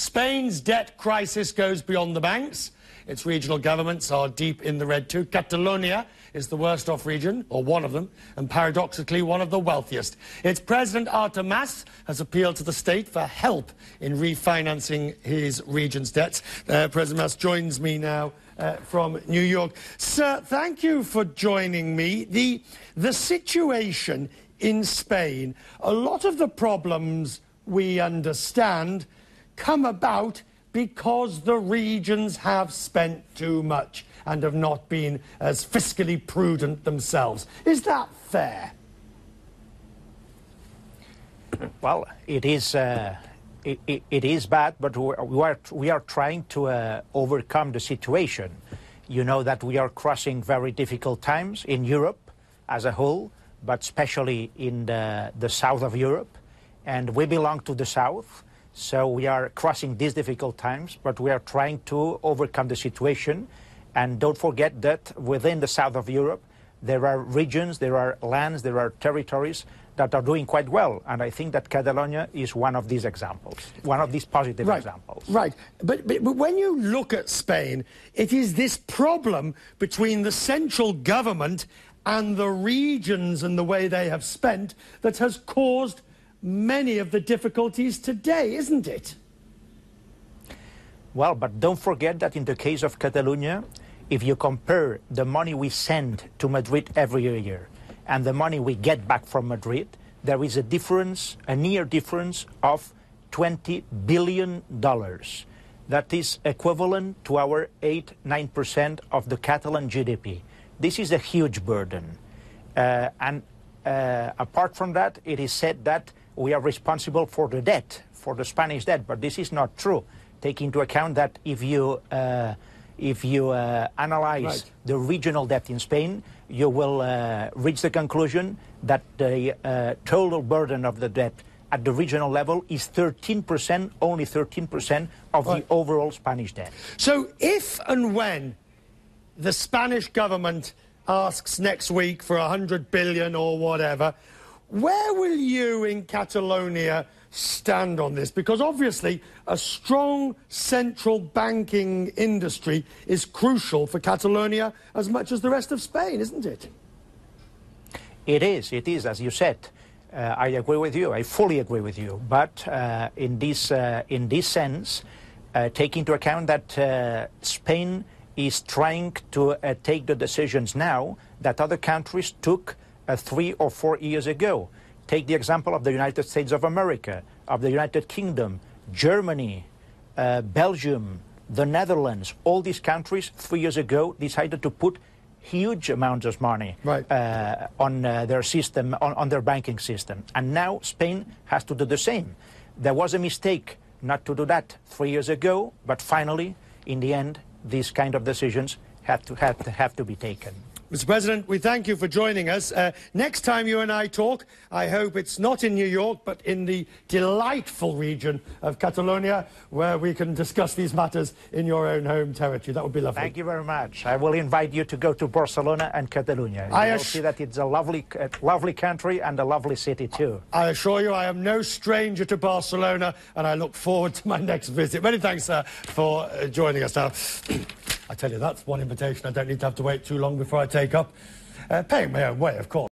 Spain's debt crisis goes beyond the banks. Its regional governments are deep in the red too. Catalonia is the worst off region, or one of them, and paradoxically one of the wealthiest. Its president, Artur Mas, has appealed to the state for help in refinancing his region's debts. President Mas joins me now from New York. Sir, thank you for joining me. The situation in Spain, a lot of the problems we understand come about because the regions have spent too much and have not been as fiscally prudent themselves. Is that fair? Well, it is bad, but we are trying to overcome the situation. You know that we are crossing very difficult times in Europe as a whole, but especially in the south of Europe, and we belong to the south. So we are crossing these difficult times, but we are trying to overcome the situation. And don't forget that within the south of Europe, there are regions, there are lands, there are territories that are doing quite well. And I think that Catalonia is one of these examples, one of these positive examples. Right. But when you look at Spain, it is this problem between the central government and the regions and the way they have spent that has caused many of the difficulties today, isn't it? Well, but don't forget that in the case of Catalonia, if you compare the money we send to Madrid every year and the money we get back from Madrid, there is a difference, a near difference of $20 billion. That is equivalent to our 8–9% of the Catalan GDP. This is a huge burden. Apart from that, it is said that we are responsible for the debt, for the Spanish debt, but this is not true. Take into account that if you analyze the regional debt in Spain, you will reach the conclusion that the total burden of the debt at the regional level is 13%, only 13% of the overall Spanish debt. So if and when the Spanish government asks next week for 100 billion or whatever, where will you in Catalonia stand on this? Because obviously a strong central banking industry is crucial for Catalonia as much as the rest of Spain, isn't it? It is, as you said. I agree with you, I fully agree with you. But in this sense, take into account that Spain is trying to take the decisions now that other countries took 3 or 4 years ago. Take the example of the United States of America, of the United Kingdom, Germany, Belgium, the Netherlands. All these countries 3 years ago decided to put huge amounts of money on their system, on their banking system. And now Spain has to do the same. There was a mistake not to do that 3 years ago, but finally, in the end, these kind of decisions have to be taken. Mr. President, we thank you for joining us. Next time you and I talk, I hope it's not in New York, but in the delightful region of Catalonia, where we can discuss these matters in your own home territory. That would be lovely. Thank you very much. I will invite you to go to Barcelona and Catalonia. You will see that it's a lovely country and a lovely city too. I assure you I am no stranger to Barcelona, and I look forward to my next visit. Many thanks, sir, for joining us now. I tell you, that's one invitation I don't need to have to wait too long before I take up. Paying my own way, of course.